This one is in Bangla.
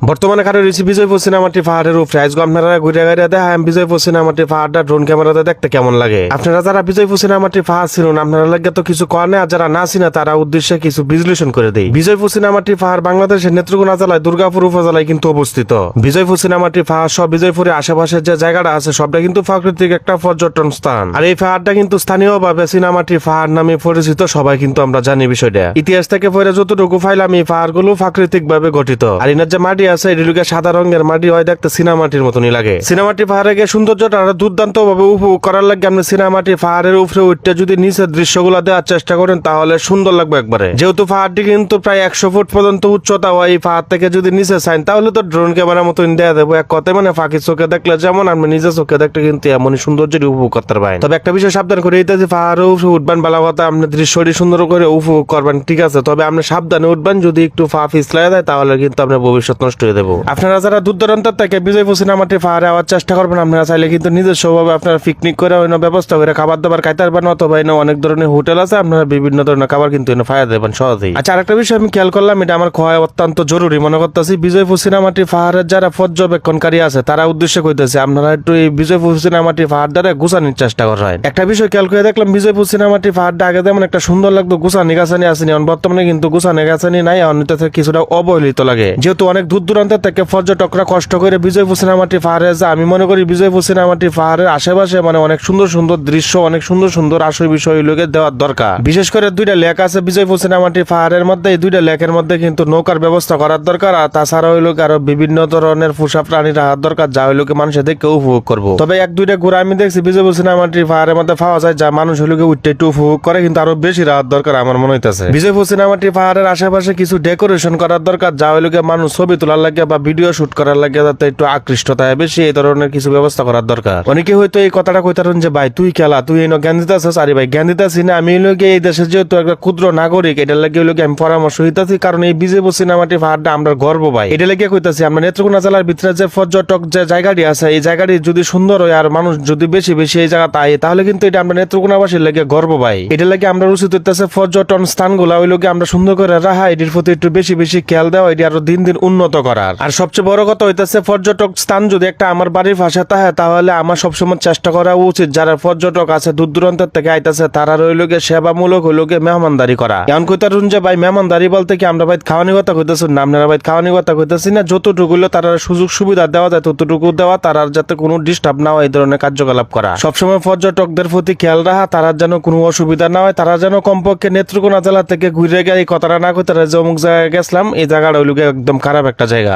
বর্তমানে কারো রয়েছে বিজয়পুর সিনেমাটি পাহাড়ের উপরে আজকে আপনারা ঘুরে ঘুরে দেখায় বিজয়পুর সিনেমাটি পাহাড়টা ড্রোন ক্যামেরাতে দেখতে কেমন লাগে। আপনারা যারা বিজয়পুর সিনেমাটি পাহাড় ছিলেন আপনারা লাগে তো কিছু কয় না, আর যারা না চিনে তারা উদ্দেশ্যে কিছু বিশ্লেষণ করে দেয়। বিজয়পুর সিনেমাটি পাহাড় বাংলাদেশের নেত্রকোনা জেলায় দুর্গাপুর উপজেলায় কিন্তু অবস্থিত। বিজয়পুর সিনেমাটি পাহাড় সব বিজয়পুরের আশেপাশের যে জায়গাটা আছে সবটা কিন্তু প্রাকৃতিক একটা পর্যটন স্থান। আর এই পাহাড়টা কিন্তু স্থানীয়ভাবে সিনেমাটি পাহাড় নামে পরিচিত, সবাই কিন্তু আমরা জানি বিষয়টা। ইতিহাস থেকে পরে যতটুকু ফাইলাম এই পাহাড়গুলো প্রাকৃতিক ভাবে গঠিত। আর এনার যে মাটি আছে এগুলোকে সাদা রঙের মাটি হয়, দেখতে সিনেমাটির মতনই লাগে। সিনেমাটি পাহাড়ে গিয়ে সৌন্দর্যটা দুর্দান্ত ভাবে উপভোগ করার লাগে আপনি সিনেমাটি পাহাড়ের উপরে উঠতে যদি নিচের দৃশ্যগুলো দেওয়ার চেষ্টা করেন তাহলে সুন্দর লাগবে একবারে। যেহেতু পাহাড়টি কিন্তু প্রায় 100 ফুট পর্যন্ত উচ্চতা হয়, এই পাহাড় থেকে যদি নিচে চান তাহলে তো ড্রোন ক্যামেরার মতন দেওয়া দেবো। এক কথায় মানে ফাঁকি চোখে দেখলে যেমন আপনি নিজের চোখে দেখলে কিন্তু এমনই সৌন্দর্যের উপভোগ করতে পারেন। তবে একটা বিষয় সাবধান করে এইটা যে পাহাড়ে উপরে উঠবেন ভালো কথা, আপনি দৃশ্যটি সুন্দর করে উপভোগ করবেন ঠিক আছে, তবে আপনি সাবধানে উঠবেন। যদি একটু পা পিছলাই দেয় তাহলে কিন্তু আপনার ভবিষ্যৎ নষ্ট হয়ে দেবো। আপনারা যারা দূর দূরান্ত থেকে বিজয়পুর সিনেমাটি পাহাড়ে আওয়ার চেষ্টা করবেন আপনারা চাইলে কিন্তু নিজস্বভাবে আপনারা পিকনিক করে অন্য ব্যবস্থা করে খাবার দাবার খাইতে পারবেন, অথবা অনেক ধরনের হোটেল আছে আপনারা বিভিন্ন ধরনের খাবার কিন্তু ফায়া দেবেন সহজেই। আচ্ছা, আরেকটা বিষয় আমি খেয়াল করলাম, এটা আমার খোয়া অত্যন্ত জরুরি মনে করতেছি। বিজয়পুর সিনেমাটি পাহাড়ের যারা পর্যবেক্ষণকারী আছে তারা উদ্দেশ্য কইতেছে আপনারা একটু এই বিজয়পুর সিনেমাটি পাহাড় দ্বারা গুছানির চেষ্টা করেন। একটা বিষয় খেয়াল করে দেখলাম, বিজয়পুর সিনেমাটি পাহাড়টা আগে যেমন একটা সুন্দর লাগতো গুছানি গাছানি আসেনি, বর্তমানে কিন্তু গুছানি গাছানি নাই, অন্যথা কিছুটা অবহেলিত লাগে। যেহেতু অনেক দূর দূরান্ত থেকে পর্যটকরা কষ্ট করে বিজয়পুর সিনেমাটি পাহাড়ে যায়, আমি মনে করি বিজয়পুর সিনেমাটি পাহাড়ের আশেপাশে মানে অনেক সুন্দর সুন্দর দৃশ্য, অনেক সুন্দর সুন্দর আসল বিষয় লোকে দেওয়ার দরকার। বিশেষ করে দুইটা লেক আছে বিজয়পুর সিনেমাটি পাহাড়ের মধ্যে, এই দুইটা লেকের মধ্যে কিন্তু নৌকার ব্যবস্থা করার দরকার। আর তাছাড়া হইল আরো বিভিন্ন ধরনের পোষা প্রাণী রাখার দরকার, যা হইল মানুষের দেখে উপভোগ করবো। তবে এক দুইটা ঘুরে আমি দেখছি বিজয়পুর সিনেমাটি পাহাড়ের মধ্যে পাওয়া যায়, যা মানুষ হইল উঠতে একটু উপভোগ করে, কিন্তু আরো বেশি রাখার দরকার আমার মনে হইতেছে। বিজয়পুর সিনেমাটি পাহাড়ের আশেপাশে কিছু ডেকোরেশন করার দরকার, যা হইল মানুষ ছবি তোলার লাগে বা ভিডিও শুট করার লাগে যাতে একটু আকৃষ্ট থাকে বেশি, এই ধরনের কিছু ব্যবস্থা করার দরকার। অনেকে হয়তো এই কথাটা কইতারেন যে ভাই তুই খেলা তুই এই জ্ঞান দিতেছিস, আরে ভাই জ্ঞান দিতেছি না, আমি লোকে এই দেশের যেহেতু একটা ক্ষুদ্র নাগরিক এটার লাগে লোকে আমি পরামর্শ দিতেছি, কারণ এই বিজয়পুর সিনেমাটি পাহাড়টা আমরা গর্ব ভাই, এটা লেগে কইতাছি। আমরা নেত্রকোনা জেলার ভিতরে যে পর্যটক যে জায়গাটি আছে এই জায়গাটি যদি সুন্দর হয় আর মানুষ যদি বেশি বেশি এই জায়গা তাই তাহলে কিন্তু এটা আমরা নেত্রকোনাবাসীর লেগে গর্ব ভাই। এটা লাগে আমরা উচিত হইতেছে পর্যটন স্থানগুলা ওই লোকে আমরা সুন্দর করে রাখা, এটির প্রতি একটু বেশি বেশি খেয়াল দেওয়া, এটি আরো দিন দিন উন্নত করার। আর সবচেয়ে বড় কথা হইতেছে পর্যটক স্থান যদি একটা আমার বাড়ির পাশে থাকে তাহলে আমার সবসময় চেষ্টা করা উচিত যারা পর্যটক আছে দূর দূরান্ত থেকে আইতেছে তারা রইলকে সেবামূলক হইলকে মেহমানদারি করা। এমন কইতারুন যে ভাই মেহমানদারি বলতে কি আমরা ভাই খাওয়ানি কথা কইতেছি না, আপনারা ভাই খাওয়ানি কথা কইতেছি না, যতটুকু তারা সুযোগ সুবিধা দেওয়া যায় ততটুকু দেওয়া, তারা যাতে কোনো ডিস্টার্ব না হয় এই ধরনের কার্যকলাপ করা। সবসময় পর্যটকদের প্রতি খেয়াল রাখা, তারা যেন কোনো অসুবিধা না হয়, তারা যেন কমপক্ষে নেত্রকোনা জেলা থেকে ঘুরে গিয়ে এই কথাটা না কই তারা যে অমুক জায়গায় গেছিলাম এই জায়গাটা হইলকে একদম খারাপ একটা জায়গা।